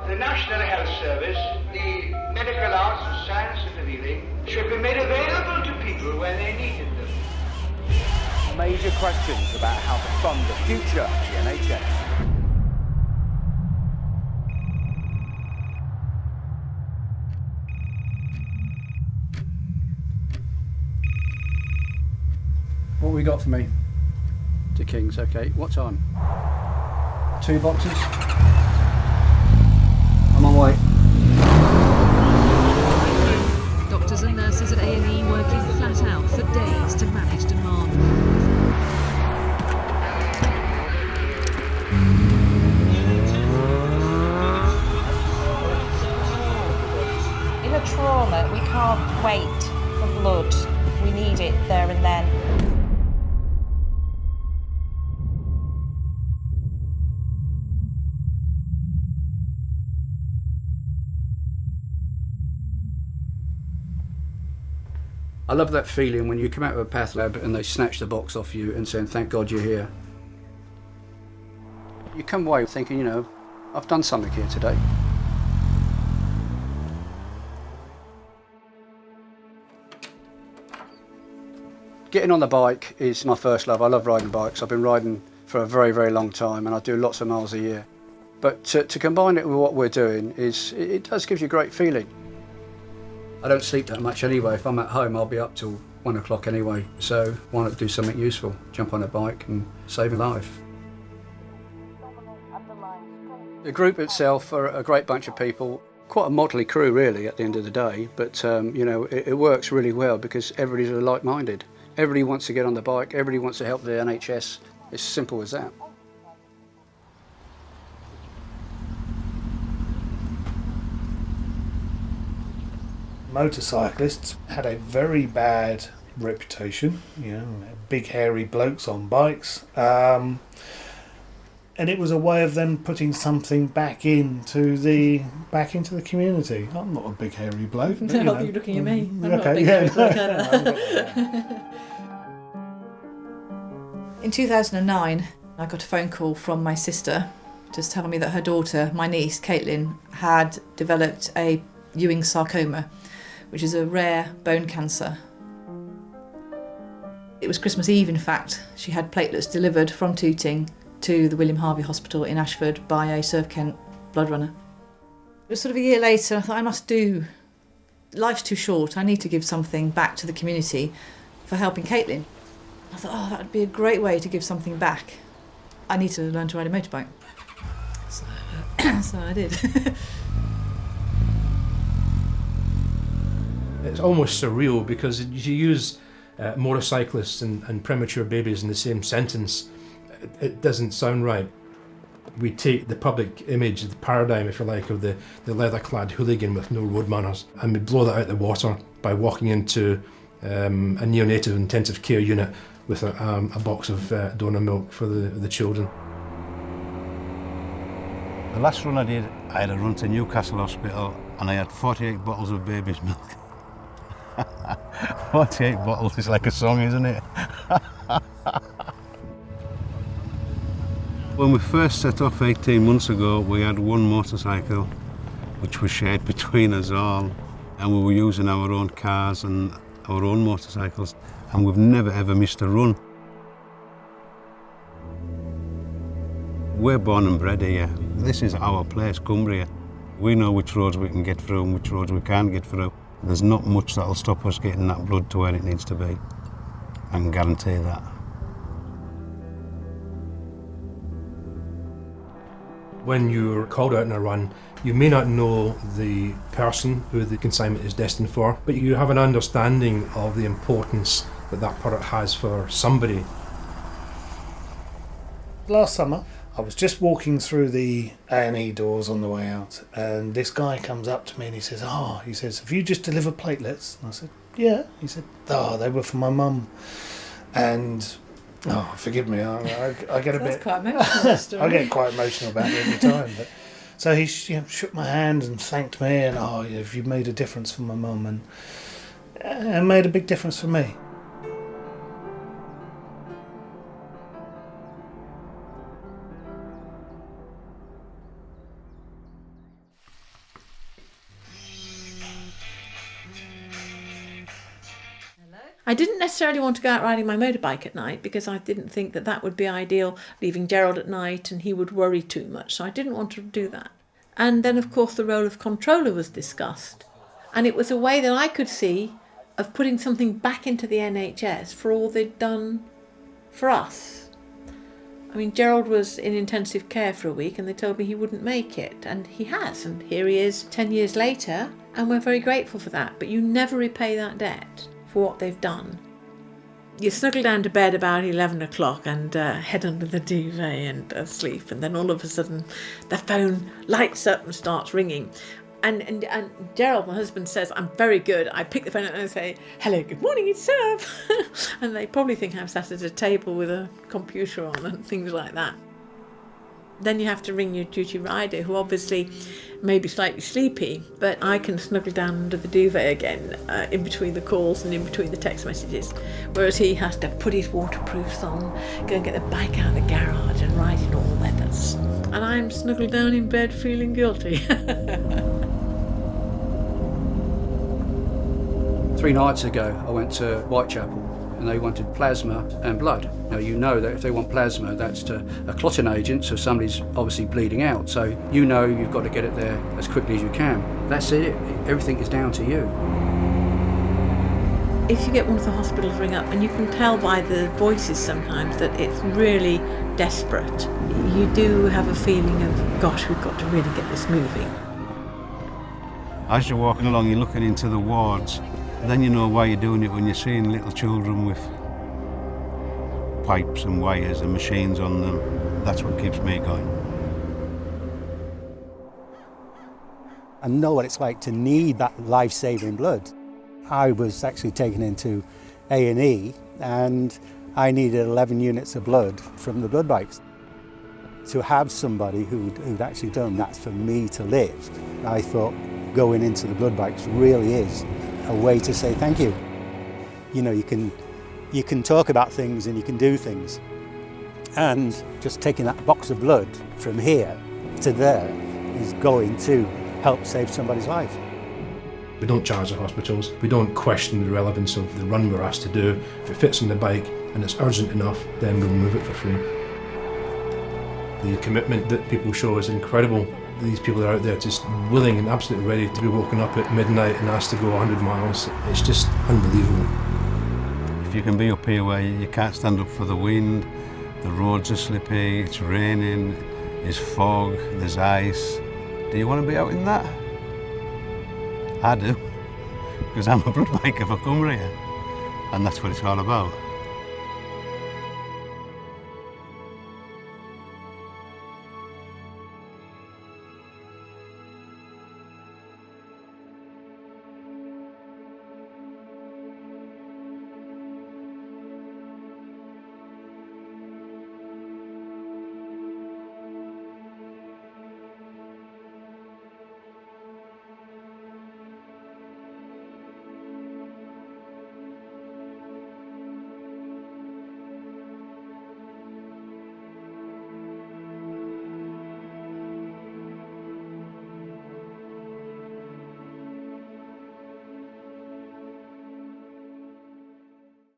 The National Health Service, the medical arts, the science and the healing should be made available to people when they needed them. Major questions about how to fund the future of the NHS. What we got for me? To King's, okay. What time? 2 boxes. I'm on way. Doctors and nurses at A&E working flat out for days to manage demand. In a trauma, we can't wait for blood. We need it there and then. I love that feeling when you come out of a path lab and they snatch the box off you and saying, thank God you're here. You come away thinking, you know, I've done something here today. Getting on the bike is my first love. I love riding bikes. I've been riding for a very, very long time and I do lots of miles a year. But to combine it with what we're doing, it does give you a great feeling. I don't sleep that much anyway. If I'm at home, I'll be up till 1 o'clock anyway. So why not do something useful? Jump on a bike and save a life. The group itself are a great bunch of people. Quite a motley crew really at the end of the day. But you know, it works really well because everybody's like-minded. Everybody wants to get on the bike. Everybody wants to help the NHS. It's simple as that. Motorcyclists had a very bad reputation, you know, big hairy blokes on bikes, and it was a way of them putting something back into the community. I'm not a big hairy bloke. But, No, you're looking at me. I'm okay, not a big hairy bloke either. In 2009, I got a phone call from my sister just telling me that her daughter, my niece, Caitlin, had developed a Ewing sarcoma, which is a rare bone cancer. It was Christmas Eve, in fact. She had platelets delivered from Tooting to the William Harvey Hospital in Ashford by a Serve Kent blood runner. It was sort of a year later. I thought, I must do. Life's too short. I need to give something back to the community for helping Caitlin. I thought, oh, that would be a great way to give something back. I need to learn to ride a motorbike. So I did. It's almost surreal because you use motorcyclists and premature babies in the same sentence. It doesn't sound right. We take the public image, the paradigm, if you like, of the leather-clad hooligan with no road manners, and we blow that out the water by walking into a neonatal intensive care unit with a box of donor milk for the children. The last run I did, I had a run to Newcastle Hospital and I had 48 bottles of baby's milk. 48 bottles is like a song, isn't it? When we first set off 18 months ago, we had one motorcycle, which was shared between us all, and we were using our own cars and our own motorcycles, and we've never ever missed a run. We're born and bred here. This is our place, Cumbria. We know which roads we can get through and which roads we can't get through. There's not much that'll stop us getting that blood to where it needs to be. I can guarantee that. When you're called out on a run, you may not know the person who the consignment is destined for, but you have an understanding of the importance that product has for somebody. Last summer, I was just walking through the A&E doors on the way out, and this guy comes up to me and he says, have you just delivered platelets? And I said, yeah. He said, they were for my mum. And, forgive me, I get a bit... Quite emotional story. I get quite emotional about it every time. But, so he shook my hand and thanked me, and, you've made a difference for my mum, and made a big difference for me. I didn't necessarily want to go out riding my motorbike at night because I didn't think that that would be ideal, leaving Gerald at night and he would worry too much, so I didn't want to do that. And then, of course, the role of controller was discussed. And it was a way that I could see of putting something back into the NHS for all they'd done for us. I mean, Gerald was in intensive care for a week and they told me he wouldn't make it, and he has, and here he is 10 years later, and we're very grateful for that. But you never repay that debt for what they've done. You snuggle down to bed about 11 o'clock and head under the duvet and sleep, and then all of a sudden the phone lights up and starts ringing. And Gerald, my husband, says, I'm very good. I pick the phone up and I say, hello, good morning, it's Serve. And they probably think I'm sat at a table with a computer on and things like that. Then you have to ring your duty rider, who obviously may be slightly sleepy, but I can snuggle down under the duvet again in between the calls and in between the text messages, whereas he has to put his waterproofs on, go and get the bike out of the garage and ride in all weathers. And I'm snuggled down in bed feeling guilty. 3 nights ago, I went to Whitechapel and they wanted plasma and blood. Now, you know that if they want plasma, that's a clotting agent, so somebody's obviously bleeding out. So you know you've got to get it there as quickly as you can. That's it. Everything is down to you. If you get one of the hospitals ring up, and you can tell by the voices sometimes that it's really desperate, you do have a feeling of, gosh, we've got to really get this moving. As you're walking along, you're looking into the wards. Then you know why you're doing it when you're seeing little children with pipes and wires and machines on them. That's what keeps me going. I know what it's like to need that life-saving blood. I was actually taken into A&E and I needed 11 units of blood from the blood banks. To have somebody who'd actually done that for me to live, I thought going into the blood banks really is a way to say thank you. You know, you can talk about things and you can do things. And just taking that box of blood from here to there is going to help save somebody's life. We don't charge the hospitals. We don't question the relevance of the run we're asked to do. If it fits on the bike and it's urgent enough, then we'll move it for free. The commitment that people show is incredible. These people are out there just willing and absolutely ready to be woken up at midnight and asked to go 100 miles. It's just unbelievable. If you can be up here where you can't stand up for the wind, the roads are slippy, it's raining, there's fog, there's ice. Do you want to be out in that? I do, because I'm a blood biker for Cumbria, and that's what it's all about.